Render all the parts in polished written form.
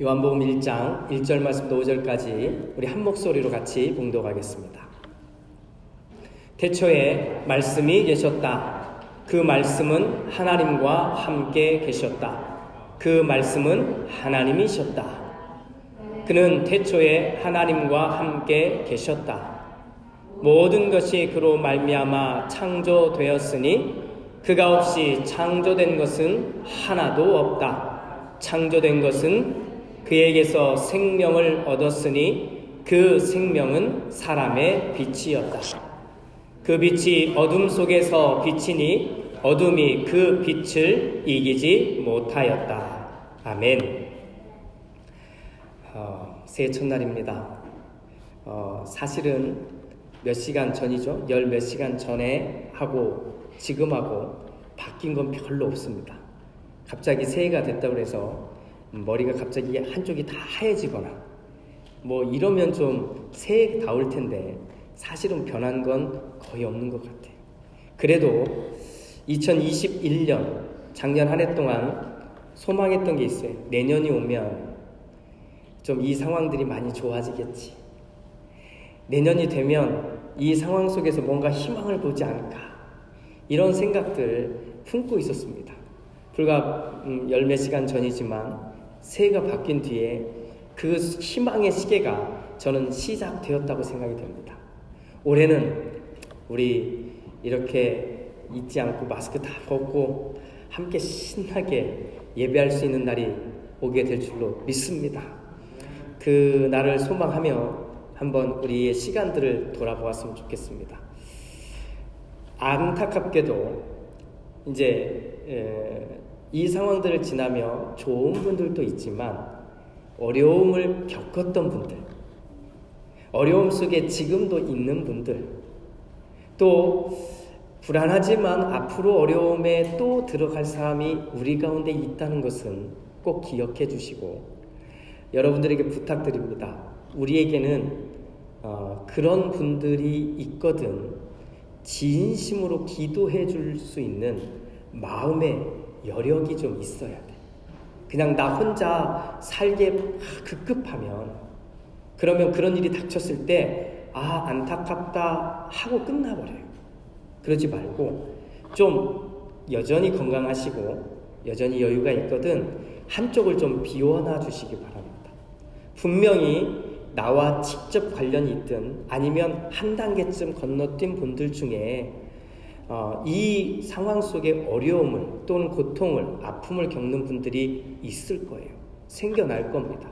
요한복음 1장 1절 말씀부터 5절까지 우리 한 목소리로 같이 봉독하겠습니다. 태초에 말씀이 계셨다. 그 말씀은 하나님과 함께 계셨다. 그 말씀은 하나님이셨다. 그는 태초에 하나님과 함께 계셨다. 모든 것이 그로 말미암아 창조되었으니 그가 없이 창조된 것은 하나도 없다. 창조된 것은 그에게서 생명을 얻었으니 그 생명은 사람의 빛이었다. 그 빛이 어둠 속에서 비치니 어둠이 그 빛을 이기지 못하였다. 아멘. 새해 첫날입니다. 사실은 몇 시간 전이죠. 열 몇 시간 전에 하고 지금하고 바뀐 건 별로 없습니다. 갑자기 새해가 됐다고 해서 머리가 갑자기 한쪽이 다 하얘지거나 뭐 이러면 좀 새해다울 텐데 사실은 변한 건 거의 없는 것 같아요. 그래도 2021년 작년 한 해 동안 소망했던 게 있어요. 내년이 오면 좀 이 상황들이 많이 좋아지겠지. 내년이 되면 이 상황 속에서 뭔가 희망을 보지 않을까. 이런 생각들 품고 있었습니다. 불과 열 몇 시간 전이지만 새해가 바뀐 뒤에 그 희망의 시계가 저는 시작되었다고 생각이 됩니다. 올해는 우리 이렇게 잊지 않고 마스크 다 벗고 함께 신나게 예배할 수 있는 날이 오게 될 줄로 믿습니다. 그 날을 소망하며 한번 우리의 시간들을 돌아보았으면 좋겠습니다. 안타깝게도 이제 이 상황들을 지나며 좋은 분들도 있지만 어려움을 겪었던 분들, 어려움 속에 지금도 있는 분들, 또 불안하지만 앞으로 어려움에 또 들어갈 사람이 우리 가운데 있다는 것은 꼭 기억해 주시고 여러분들에게 부탁드립니다. 우리에게는 그런 분들이 있거든 진심으로 기도해 줄 수 있는 마음의 여력이 좀 있어야 돼. 그냥 나 혼자 살게 급급하면 그러면 그런 일이 닥쳤을 때 안타깝다 하고 끝나버려요. 그러지 말고 좀 여전히 건강하시고 여전히 여유가 있거든 한쪽을 좀 비워놔 주시기 바랍니다. 분명히 나와 직접 관련이 있든 아니면 한 단계쯤 건너뛴 분들 중에 이 상황 속에 어려움을 또는 고통을 아픔을 겪는 분들이 있을 거예요. 생겨날 겁니다.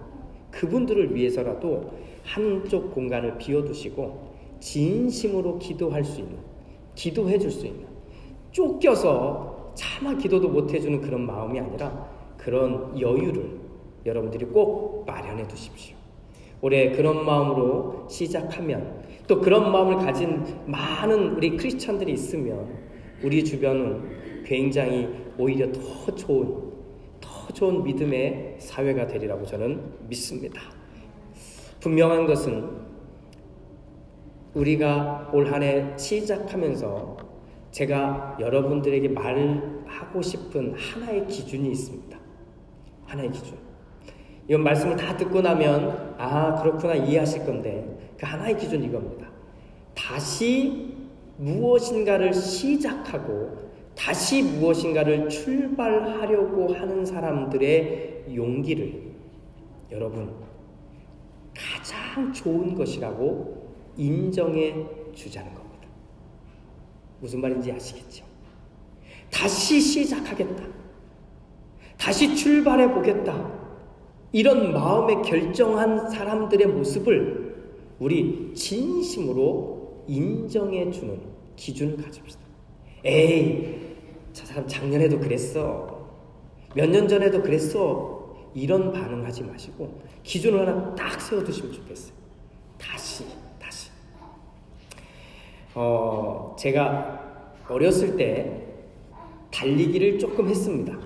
그분들을 위해서라도 한쪽 공간을 비워두시고 진심으로 기도할 수 있는, 기도해 줄 수 있는, 쫓겨서 차마 기도도 못 해주는 그런 마음이 아니라 그런 여유를 여러분들이 꼭 마련해 두십시오. 올해 그런 마음으로 시작하면 또 그런 마음을 가진 많은 우리 크리스찬들이 있으면 우리 주변은 굉장히 오히려 더 좋은 믿음의 사회가 되리라고 저는 믿습니다. 분명한 것은 우리가 올 한 해 시작하면서 제가 여러분들에게 말하고 싶은 하나의 기준이 있습니다. 하나의 기준. 이건 말씀을 다 듣고 나면 그렇구나 이해하실 건데 그 하나의 기준 이겁니다. 다시 무엇인가를 시작하고 다시 무엇인가를 출발하려고 하는 사람들의 용기를 여러분 가장 좋은 것이라고 인정해 주자는 겁니다. 무슨 말인지 아시겠죠? 다시 시작하겠다. 다시 출발해 보겠다. 이런 마음에 결정한 사람들의 모습을 우리 진심으로 인정해주는 기준을 가집시다. 저 사람 작년에도 그랬어. 몇 년 전에도 그랬어. 이런 반응하지 마시고 기준을 하나 딱 세워두시면 좋겠어요. 다시. 제가 어렸을 때 달리기를 조금 했습니다.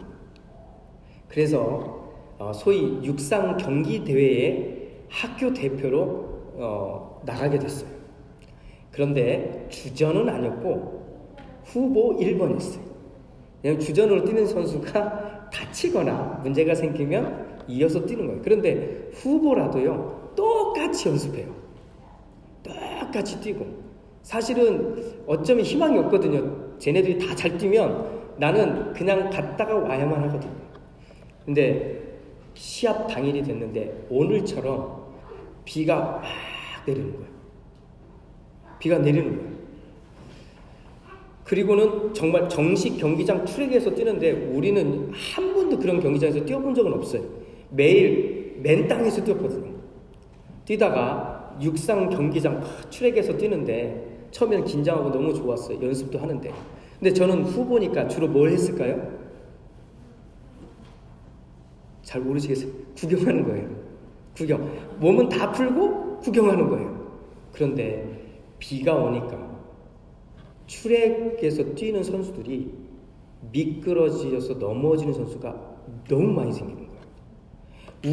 그래서 소위 육상 경기 대회에 학교 대표로 나가게 됐어요. 그런데 주전은 아니었고 후보 1번이었어요. 그냥 주전으로 뛰는 선수가 다치거나 문제가 생기면 이어서 뛰는 거예요. 그런데 후보라도요, 똑같이 연습해요. 똑같이 뛰고. 사실은 어쩌면 희망이 없거든요. 쟤네들이 다 잘 뛰면 나는 그냥 갔다가 와야만 하거든요. 근데 시합 당일이 됐는데 오늘처럼 비가 막 내리는 거예요. 비가 내리는 거예요. 그리고는 정말 정식 경기장 트랙에서 뛰는데 우리는 한 번도 그런 경기장에서 뛰어본 적은 없어요. 매일 맨 땅에서 뛰었거든요. 뛰다가 육상 경기장 트랙에서 뛰는데 처음에는 긴장하고 너무 좋았어요. 연습도 하는데. 근데 저는 후보니까 주로 뭘 했을까요? 잘 모르시겠어요? 구경하는 거예요. 구경. 몸은 다 풀고 구경하는 거예요. 그런데 비가 오니까 트랙에서 뛰는 선수들이 미끄러지어서 넘어지는 선수가 너무 많이 생기는 거예요.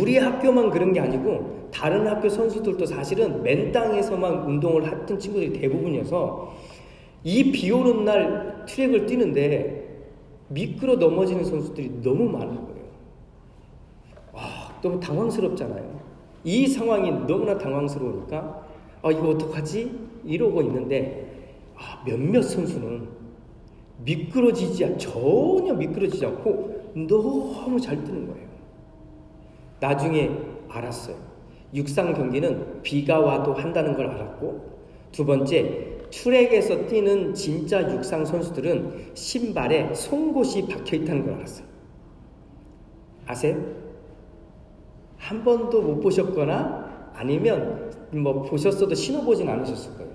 우리 학교만 그런 게 아니고 다른 학교 선수들도 사실은 맨 땅에서만 운동을 했던 친구들이 대부분이어서 이 비 오는 날 트랙을 뛰는데 미끄러 넘어지는 선수들이 너무 많은 거예요. 너무 당황스럽잖아요. 이 상황이 너무나 당황스러우니까 이거 어떡하지? 이러고 있는데 몇몇 선수는 전혀 미끄러지지 않고 너무 잘 뛰는 거예요. 나중에 알았어요. 육상 경기는 비가 와도 한다는 걸 알았고, 두 번째, 트랙에서 뛰는 진짜 육상 선수들은 신발에 송곳이 박혀 있다는 걸 알았어요. 아세요? 한 번도 못 보셨거나 아니면 뭐 보셨어도 신어보진 않으셨을 거예요.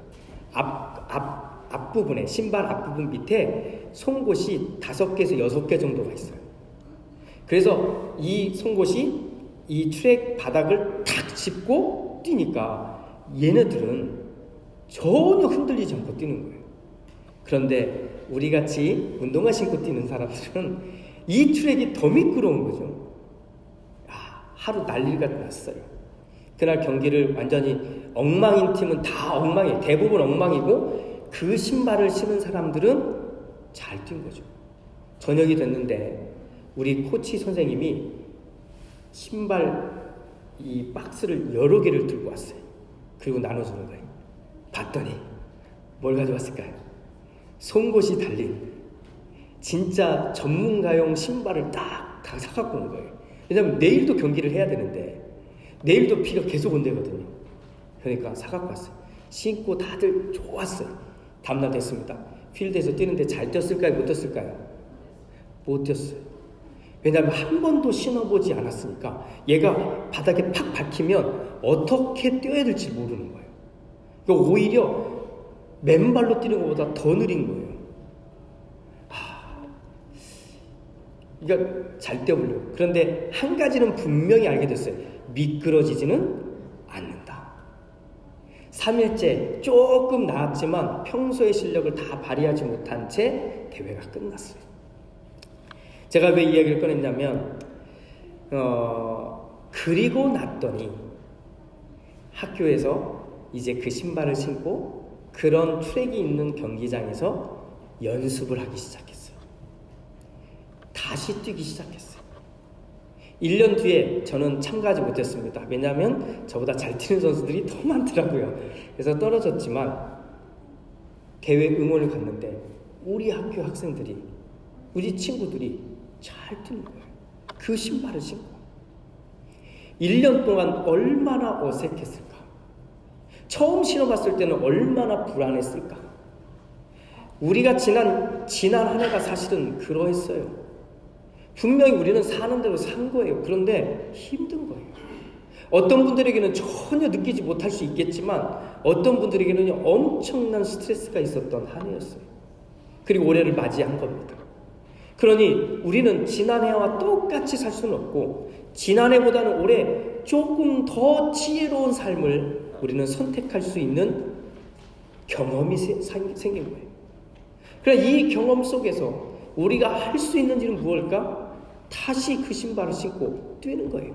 앞부분에, 신발 앞부분 밑에 송곳이 5개에서 6개 정도가 있어요. 그래서 이 송곳이 이 트랙 바닥을 탁 짚고 뛰니까 얘네들은 전혀 흔들리지 않고 뛰는 거예요. 그런데 우리같이 운동화 신고 뛰는 사람들은 이 트랙이 더 미끄러운 거죠. 하루 난리가 났어요. 그날 경기를 완전히 엉망인 팀은 다 엉망이에요. 대부분 엉망이고 그 신발을 신은 사람들은 잘 뛴 거죠. 저녁이 됐는데 우리 코치 선생님이 신발 이 박스를 여러 개를 들고 왔어요. 그리고 나눠주는 거예요. 봤더니 뭘 가져왔을까요? 송곳이 달린 진짜 전문가용 신발을 딱 다 사갖고 온 거예요. 왜냐면 내일도 경기를 해야 되는데 내일도 비가 계속 온대거든요. 그러니까 사갖고 왔어요. 신고 다들 좋았어요. 다음날 됐습니다. 필드에서 뛰는데 잘 뛰었을까요? 못 뛰었을까요? 못 뛰었어요. 왜냐하면 한 번도 신어보지 않았으니까 얘가 바닥에 팍 박히면 어떻게 뛰어야 될지 모르는 거예요. 그러니까 오히려 맨발로 뛰는 것보다 더 느린 거예요. 그러니까 잘 뛰어보려고. 그런데 한 가지는 분명히 알게 됐어요. 미끄러지지는 않는다. 3일째 조금 나았지만 평소의 실력을 다 발휘하지 못한 채 대회가 끝났어요. 제가 왜 이야기를 꺼냈냐면 그리고 났더니 학교에서 이제 그 신발을 신고 그런 트랙이 있는 경기장에서 연습을 하기 시작했어요. 다시 뛰기 시작했어요. 1년 뒤에 저는 참가하지 못했습니다. 왜냐하면 저보다 잘 뛰는 선수들이 더 많더라고요. 그래서 떨어졌지만 대회 응원을 갔는데 우리 학교 학생들이, 우리 친구들이 잘 뛰는 거예요. 그 신발을 신고. 1년 동안 얼마나 어색했을까? 처음 신어봤을 때는 얼마나 불안했을까? 우리가 지난 한 해가 사실은 그러했어요. 분명히 우리는 사는 대로 산 거예요. 그런데 힘든 거예요. 어떤 분들에게는 전혀 느끼지 못할 수 있겠지만 어떤 분들에게는 엄청난 스트레스가 있었던 한 해였어요. 그리고 올해를 맞이한 겁니다. 그러니 우리는 지난해와 똑같이 살 수는 없고 지난해보다는 올해 조금 더 지혜로운 삶을 우리는 선택할 수 있는 경험이 생긴 거예요. 그러나 이 경험 속에서 우리가 할 수 있는 일은 무엇일까? 다시 그 신발을 신고 뛰는 거예요.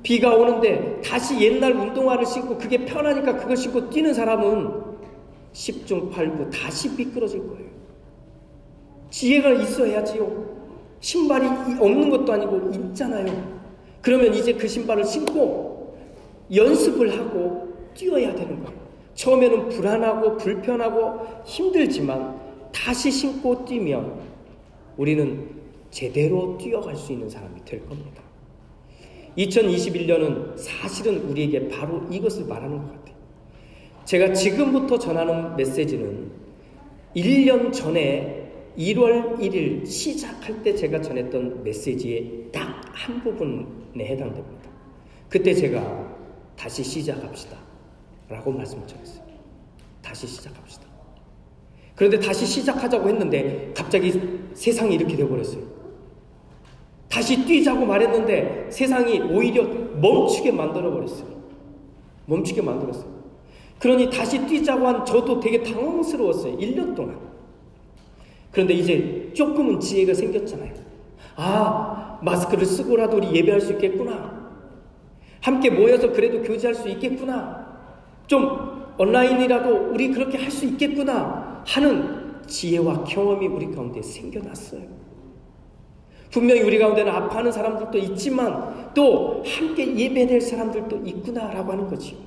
비가 오는데 다시 옛날 운동화를 신고 그게 편하니까 그걸 신고 뛰는 사람은 10중 8구 다시 미끄러질 거예요. 지혜가 있어야지요. 신발이 없는 것도 아니고 있잖아요. 그러면 이제 그 신발을 신고 연습을 하고 뛰어야 되는 거예요. 처음에는 불안하고 불편하고 힘들지만 다시 신고 뛰면 우리는 제대로 뛰어갈 수 있는 사람이 될 겁니다. 2021년은 사실은 우리에게 바로 이것을 말하는 것 같아요. 제가 지금부터 전하는 메시지는 1년 전에 1월 1일 시작할 때 제가 전했던 메시지의 딱 한 부분에 해당됩니다. 그때 제가 다시 시작합시다 라고 말씀을 드렸어요. 다시 시작합시다. 그런데 다시 시작하자고 했는데 갑자기 세상이 이렇게 되어버렸어요. 다시 뛰자고 말했는데 세상이 오히려 멈추게 만들어버렸어요. 멈추게 만들었어요. 그러니 다시 뛰자고 한 저도 되게 당황스러웠어요. 1년 동안. 그런데 이제 조금은 지혜가 생겼잖아요. 마스크를 쓰고라도 우리 예배할 수 있겠구나. 함께 모여서 그래도 교제할 수 있겠구나. 좀 온라인이라도 우리 그렇게 할 수 있겠구나 하는 지혜와 경험이 우리 가운데 생겨났어요. 분명히 우리 가운데는 아파하는 사람들도 있지만 또 함께 예배될 사람들도 있구나라고 하는 거지요.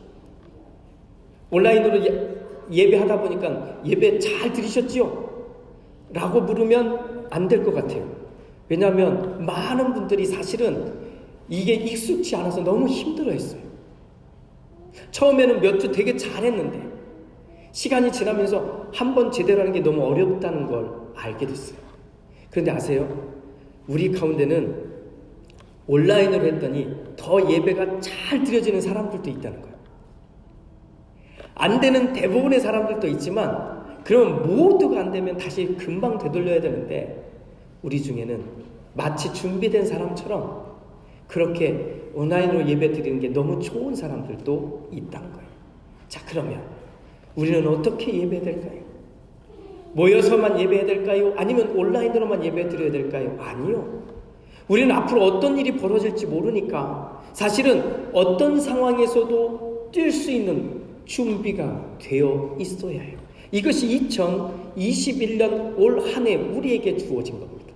온라인으로 예배하다 보니까 예배 잘 들으셨지요? 라고 물으면 안 될 것 같아요. 왜냐하면 많은 분들이 사실은 이게 익숙치 않아서 너무 힘들어했어요. 처음에는 몇 주 되게 잘했는데 시간이 지나면서 한번 제대로 하는 게 너무 어렵다는 걸 알게 됐어요. 그런데 아세요? 우리 가운데는 온라인으로 했더니 더 예배가 잘 드려지는 사람들도 있다는 거예요. 안 되는 대부분의 사람들도 있지만 그럼 모두가 안 되면 다시 금방 되돌려야 되는데 우리 중에는 마치 준비된 사람처럼 그렇게 온라인으로 예배 드리는 게 너무 좋은 사람들도 있다는 거예요. 자, 그러면 우리는 어떻게 예배 될까요? 모여서만 예배해야 될까요? 아니면 온라인으로만 예배 드려야 될까요? 아니요. 우리는 앞으로 어떤 일이 벌어질지 모르니까 사실은 어떤 상황에서도 뛸 수 있는 준비가 되어 있어야 해요. 이것이 2021년 올 한 해 우리에게 주어진 겁니다.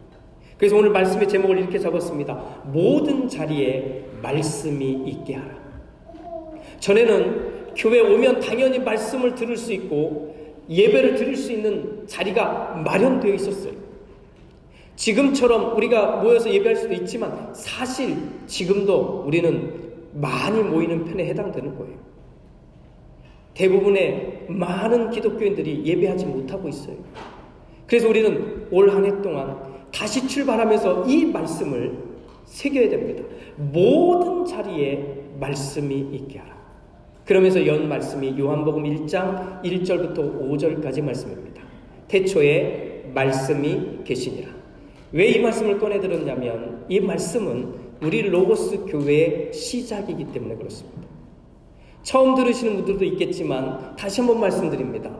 그래서 오늘 말씀의 제목을 이렇게 잡았습니다. 모든 자리에 말씀이 있게 하라. 전에는 교회 오면 당연히 말씀을 들을 수 있고 예배를 드릴 수 있는 자리가 마련되어 있었어요. 지금처럼 우리가 모여서 예배할 수도 있지만 사실 지금도 우리는 많이 모이는 편에 해당되는 거예요. 대부분의 많은 기독교인들이 예배하지 못하고 있어요. 그래서 우리는 올 한 해 동안 다시 출발하면서 이 말씀을 새겨야 됩니다. 모든 자리에 말씀이 있게 하라. 그러면서 연 말씀이 요한복음 1장 1절부터 5절까지 말씀입니다. 태초에 말씀이 계시니라. 왜 이 말씀을 꺼내 들었냐면 이 말씀은 우리 로고스 교회의 시작이기 때문에 그렇습니다. 처음 들으시는 분들도 있겠지만 다시 한번 말씀드립니다.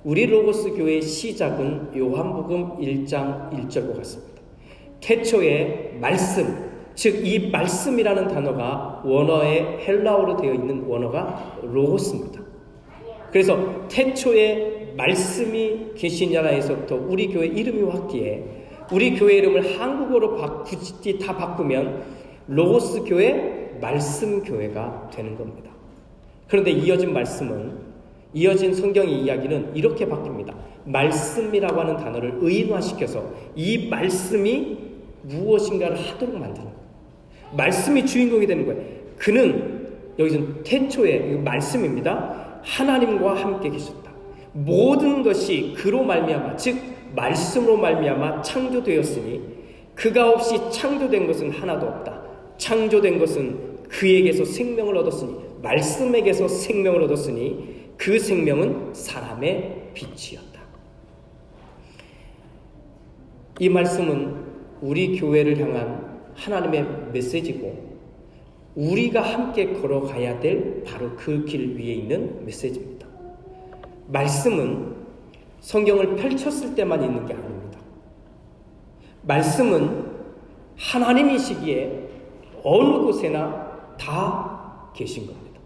우리 로고스 교회의 시작은 요한복음 1장 1절과 같습니다. 태초에 말씀, 즉 이 말씀이라는 단어가 원어에 헬라어로 되어 있는 원어가 로고스입니다. 그래서 태초에 말씀이 계시냐라에서부터 우리 교회 이름이 왔기에 우리 교회 이름을 한국어로 굳이 다 바꾸면 로고스 교회, 말씀 교회가 되는 겁니다. 그런데 이어진 성경의 이야기는 이렇게 바뀝니다. 말씀이라고 하는 단어를 의인화시켜서 이 말씀이 무엇인가를 하도록 만드는 거예요. 말씀이 주인공이 되는 거예요. 그는 여기서는 태초에 말씀입니다. 하나님과 함께 계셨다. 모든 것이 그로 말미암아 즉 말씀으로 말미암아 창조되었으니 그가 없이 창조된 것은 하나도 없다. 창조된 것은 그에게서 생명을 얻었으니 말씀에게서 생명을 얻었으니 그 생명은 사람의 빛이었다. 이 말씀은 우리 교회를 향한 하나님의 메시지고 우리가 함께 걸어가야 될 바로 그 길 위에 있는 메시지입니다. 말씀은 성경을 펼쳤을 때만 있는 게 아닙니다. 말씀은 하나님이시기에 어느 곳에나 다 계신 겁니다.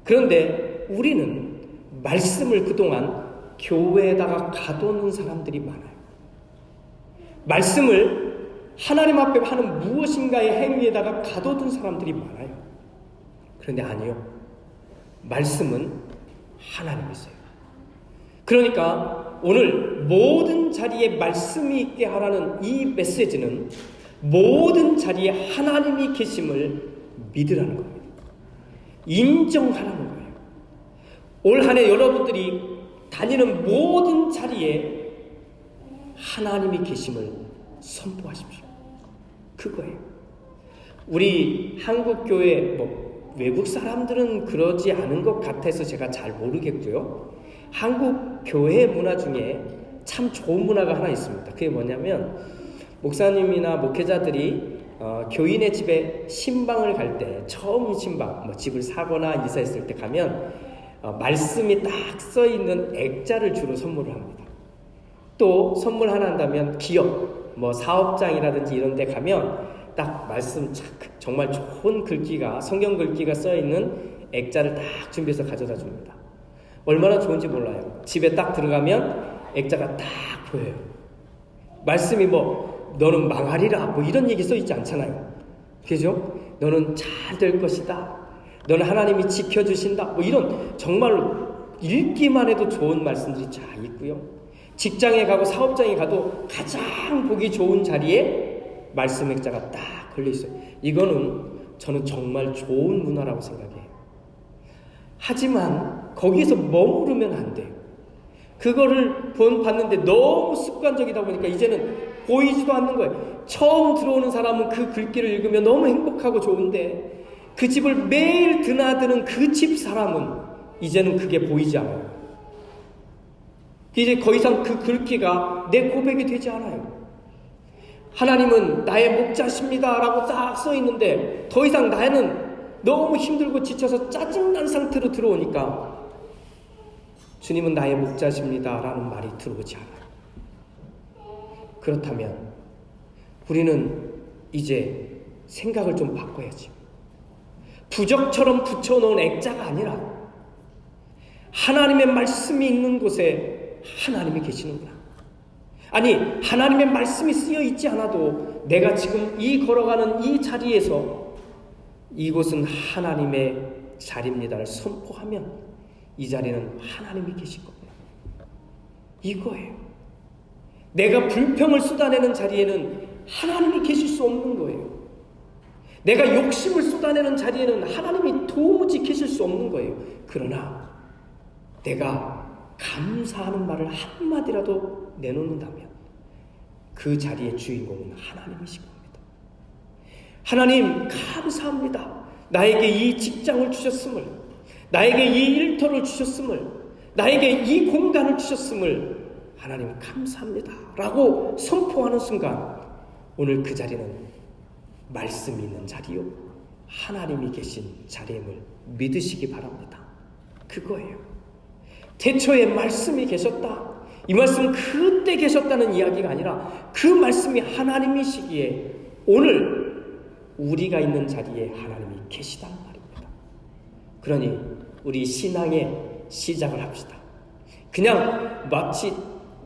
그런데 우리는 말씀을 그동안 교회에다가 가둬놓은 사람들이 많아요. 말씀을 하나님 앞에 하는 무엇인가의 행위에다가 가둬둔 사람들이 많아요. 그런데 아니요. 말씀은 하나님이세요. 그러니까 오늘 모든 자리에 말씀이 있게 하라는 이 메시지는 모든 자리에 하나님이 계심을 믿으라는 겁니다. 인정하라는 거예요. 올 한 해 여러분들이 다니는 모든 자리에 하나님이 계심을 선포하십시오. 그거예요. 우리 한국교회, 외국 사람들은 그러지 않은 것 같아서 제가 잘 모르겠고요. 한국 교회 문화 중에 참 좋은 문화가 하나 있습니다. 그게 뭐냐면 목사님이나 목회자들이 교인의 집에 신방을 갈 때, 처음 신방, 집을 사거나 이사했을 때 가면 말씀이 딱 써있는 액자를 주로 선물을 합니다. 또 선물 하나 한다면 기업, 사업장이라든지 이런 데 가면 딱 말씀 정말 좋은 글귀가, 성경 글귀가 써있는 액자를 딱 준비해서 가져다 줍니다. 얼마나 좋은지 몰라요. 집에 딱 들어가면 액자가 딱 보여요. 말씀이 너는 망하리라 이런 얘기 써있지 않잖아요. 그죠? 너는 잘 될 것이다. 너는 하나님이 지켜주신다. 이런 정말로 읽기만 해도 좋은 말씀들이 잘 있고요. 직장에 가고 사업장에 가도 가장 보기 좋은 자리에 말씀 액자가 딱 걸려있어요. 이거는 저는 정말 좋은 문화라고 생각해요. 하지만 거기서 머무르면 안 돼요. 그거를 봤는데 너무 습관적이다 보니까 이제는 보이지도 않는 거예요. 처음 들어오는 사람은 그 글귀를 읽으면 너무 행복하고 좋은데 그 집을 매일 드나드는 그 집 사람은 이제는 그게 보이지 않아요. 이제 더 이상 그 글귀가 내 고백이 되지 않아요. 하나님은 나의 목자십니다 라고 딱 써있는데 더 이상 나는 너무 힘들고 지쳐서 짜증난 상태로 들어오니까 주님은 나의 목자십니다 라는 말이 들어오지 않아요. 그렇다면 우리는 이제 생각을 좀 바꿔야지. 부적처럼 붙여놓은 액자가 아니라 하나님의 말씀이 있는 곳에 하나님이 계시는구나. 아니, 하나님의 말씀이 쓰여 있지 않아도 내가 지금 이 걸어가는 이 자리에서 이곳은 하나님의 자리입니다를 선포하면 이 자리는 하나님이 계실 겁니다. 이거예요. 내가 불평을 쏟아내는 자리에는 하나님이 계실 수 없는 거예요. 내가 욕심을 쏟아내는 자리에는 하나님이 도무지 계실 수 없는 거예요. 그러나 내가 감사하는 말을 한마디라도 내놓는다면 그 자리의 주인공은 하나님이신 겁니다. 하나님 감사합니다. 나에게 이 직장을 주셨음을, 나에게 이 일터를 주셨음을, 나에게 이 공간을 주셨음을 하나님 감사합니다 라고 선포하는 순간 오늘 그 자리는 말씀이 있는 자리요 하나님이 계신 자리임을 믿으시기 바랍니다. 그거예요. 태초에 말씀이 계셨다. 이 말씀은 그때 계셨다는 이야기가 아니라 그 말씀이 하나님이시기에 오늘 우리가 있는 자리에 하나님이 계시다는 말입니다. 그러니 우리 신앙의 시작을 합시다. 그냥 마치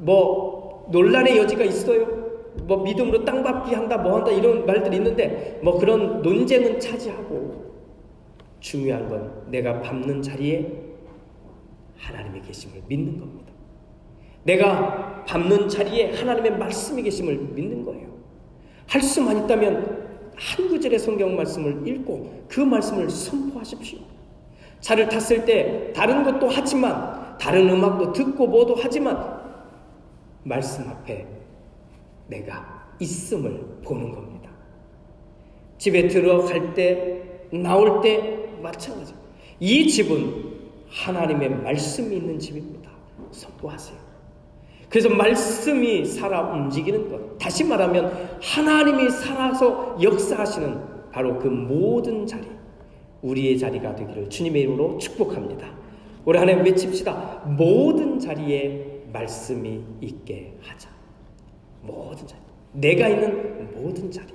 논란의 여지가 있어요. 믿음으로 땅밟기 한다, 한다 이런 말들이 있는데 그런 논쟁은 차지하고 중요한 건 내가 밟는 자리에 하나님이 계심을 믿는 겁니다. 내가 밟는 자리에 하나님의 말씀이 계심을 믿는 거예요. 할 수만 있다면 한 구절의 성경 말씀을 읽고 그 말씀을 선포하십시오. 차를 탔을 때 다른 것도 하지만, 다른 음악도 듣고 뭐도 하지만 말씀 앞에 내가 있음을 보는 겁니다. 집에 들어갈 때, 나올 때 마찬가지. 이 집은 하나님의 말씀이 있는 집입니다. 선포하세요. 그래서 말씀이 살아 움직이는 것, 다시 말하면 하나님이 살아서 역사하시는 바로 그 모든 자리, 우리의 자리가 되기를 주님의 이름으로 축복합니다. 우리 하나님 외칩시다. 모든 자리에 말씀이 있게 하자. 모든 자리, 내가 있는 모든 자리,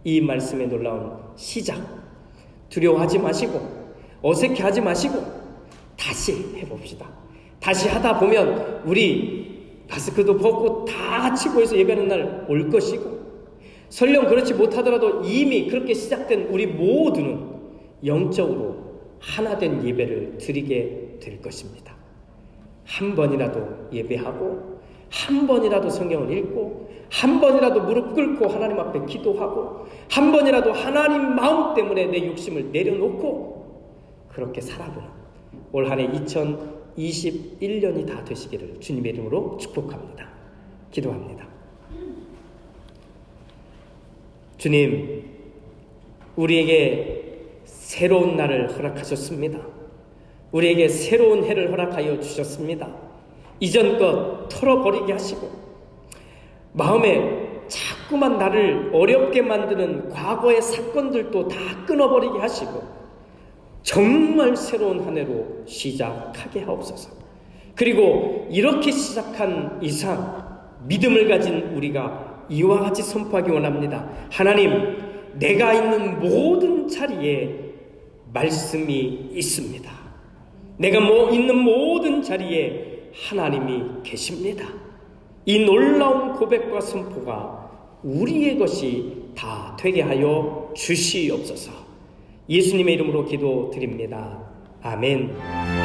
이 말씀의 놀라운 시작, 두려워하지 마시고 어색해하지 마시고 다시 해봅시다. 다시 하다 보면 우리 마스크도 벗고 다 같이 모여서 예배하는 날 올 것이고, 설령 그렇지 못하더라도 이미 그렇게 시작된 우리 모두는 영적으로 하나된 예배를 드리게 될 것입니다. 한 번이라도 예배하고, 한 번이라도 성경을 읽고, 한 번이라도 무릎 꿇고 하나님 앞에 기도하고, 한 번이라도 하나님 마음 때문에 내 욕심을 내려놓고 그렇게 살아보는 올 한 해 2021년이 다 되시기를 주님의 이름으로 축복합니다. 기도합니다. 주님, 우리에게 새로운 날을 허락하셨습니다. 우리에게 새로운 해를 허락하여 주셨습니다. 이전 것 털어버리게 하시고, 마음에 자꾸만 나를 어렵게 만드는 과거의 사건들도 다 끊어버리게 하시고, 정말 새로운 한 해로 시작하게 하옵소서. 그리고 이렇게 시작한 이상 믿음을 가진 우리가 이와 같이 선포하기 원합니다. 하나님, 내가 있는 모든 자리에 말씀이 있습니다. 내가 있는 모든 자리에 하나님이 계십니다. 이 놀라운 고백과 선포가 우리의 것이 다 되게 하여 주시옵소서. 예수님의 이름으로 기도드립니다. 아멘.